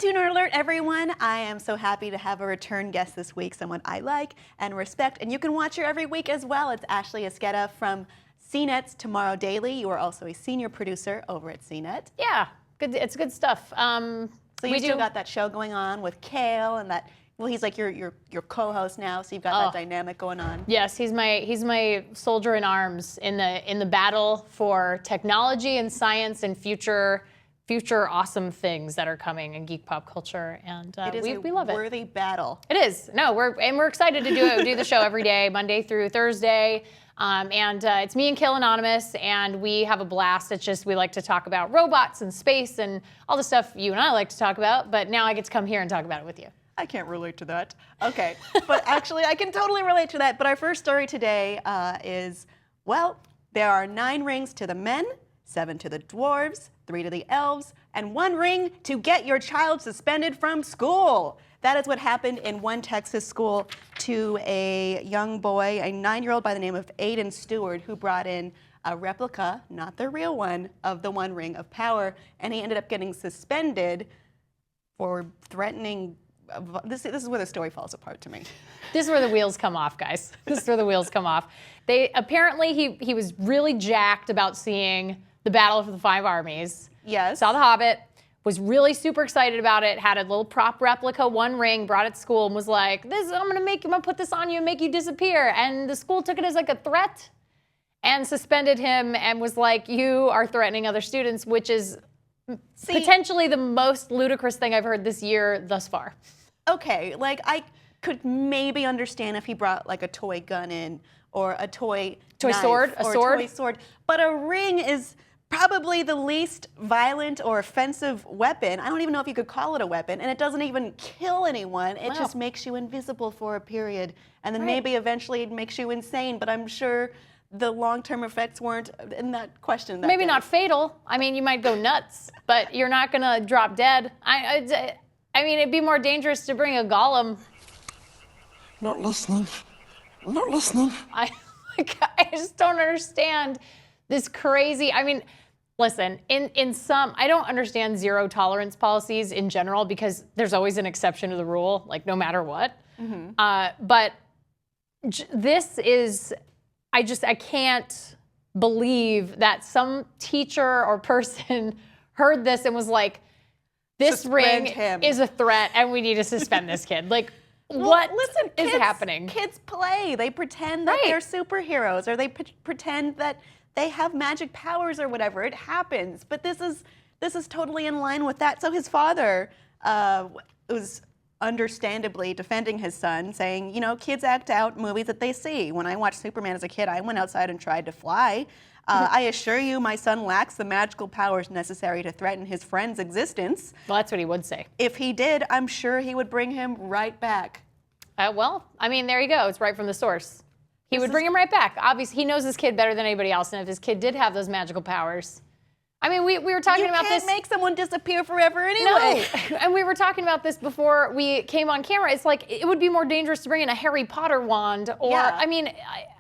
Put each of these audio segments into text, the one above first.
to Nerd Alert, everyone. I am so happy to have a return guest this week, someone I like and respect, and you can watch her every week as well. It's Ashley Esqueda from CNET's Tomorrow Daily. You are also a senior producer over at CNET. Yeah, good. It's good stuff. So you still got that show going on with Kale, and that. Well, he's like your co-host now, so you've got that dynamic going on. Yes, he's my soldier in arms in the battle for technology and science and future awesome things that are coming in geek pop culture, and we love it. It is a worthy battle. It is. No, we're excited to do it. We do the show every day, Monday through Thursday, and it's me and Kill Anonymous, and we have a blast. It's just we like to talk about robots and space and all the stuff you and I like to talk about, but now I get to come here and talk about it with you. I can't relate to that. Okay, but actually I can totally relate to that. But our first story today is, well, there are 9 rings to the men, 7 to the dwarves, 3 to the elves, and 1 ring to get your child suspended from school. That is what happened in one Texas school to a young boy, a 9-year-old by the name of Aiden Steward, who brought in a replica, not the real one, of the 1 ring of power, and he ended up getting suspended for threatening. This is where the story falls apart to me. This is where the wheels come off, guys. This is where the wheels come off. Apparently he was really jacked about seeing the Battle of the Five Armies. Yes. Saw the Hobbit, was really super excited about it, had a little prop replica, 1 ring, brought it to school and was like, I'm gonna put this on you and make you disappear. And the school took it as like a threat and suspended him and was like, you are threatening other students, which is potentially the most ludicrous thing I've heard this year thus far. Okay, like I could maybe understand if he brought like a toy gun in or a toy sword, a toy sword, but a ring is probably the least violent or offensive weapon. I don't even know if you could call it a weapon, and it doesn't even kill anyone. It just makes you invisible for a period, and then maybe eventually it makes you insane, but I'm sure the long-term effects weren't in that question. Maybe not fatal. I mean, you might go nuts, but you're not gonna drop dead. I mean, it'd be more dangerous to bring a golem. Not listening. Not listening. I just don't understand this crazy. I mean, listen, in some, I don't understand zero tolerance policies in general because there's always an exception to the rule, like no matter what. Mm-hmm. But this is, I can't believe that some teacher or person heard this and was like, this ring is a threat and we need to suspend this kid. Like, what is happening? Kids play. They pretend that they're superheroes, or they pretend that they have magic powers or whatever. It happens. But this is totally in line with that. So his father was understandably defending his son, saying, you know, kids act out movies that they see. When I watched Superman as a kid, I went outside and tried to fly. I assure you my son lacks the magical powers necessary to threaten his friend's existence. Well, that's what he would say. If he did, I'm sure he would bring him right back. Well, I mean, there you go. It's right from the source. He would bring him right back. Obviously, he knows his kid better than anybody else, and if his kid did have those magical powers. I mean, we were talking about this. You can't make someone disappear forever anyway. No, and we were talking about this before we came on camera. It's like, it would be more dangerous to bring in a Harry Potter wand, or, I mean,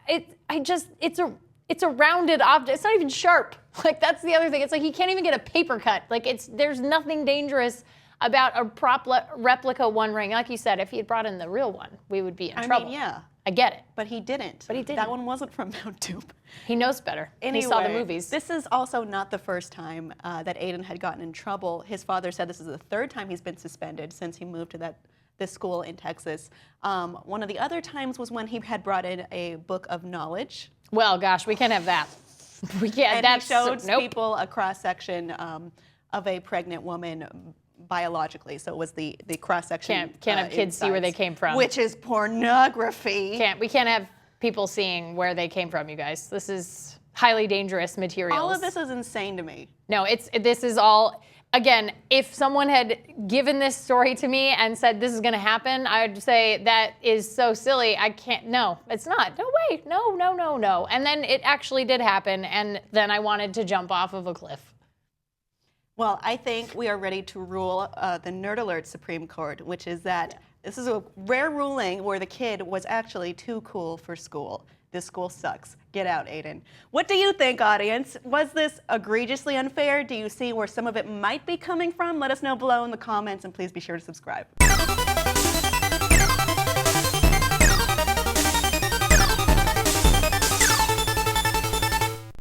it's a rounded object. It's not even sharp. Like, that's the other thing. It's like he can't even get a paper cut. Like, there's nothing dangerous about a prop replica 1 ring. Like you said, if he had brought in the real one, we would be in trouble. I mean, yeah. I get it. But he didn't. That one wasn't from Mount Doom. He knows better. Anyway, he saw the movies. This is also not the first time that Aiden had gotten in trouble. His father said this is the 3rd time he's been suspended since he moved to this school in Texas. One of the other times was when he had brought in a book of knowledge. Well, gosh, we can't have that. We can't. And he showed people a cross-section of a pregnant woman biologically. So it was the cross-section. Can't have kids see where they came from. Which is pornography. We can't have people seeing where they came from, you guys. This is highly dangerous materials. All of this is insane to me. No, this is all. Again, if someone had given this story to me and said this is going to happen, I'd say that is so silly. I can't. No, it's not. No way. No. And then it actually did happen, and then I wanted to jump off of a cliff. Well, I think we are ready to rule the Nerd Alert Supreme Court, which is that this is a rare ruling where the kid was actually too cool for school. This school sucks. Get out, Aiden. What do you think, audience? Was this egregiously unfair? Do you see where some of it might be coming from? Let us know below in the comments, and please be sure to subscribe.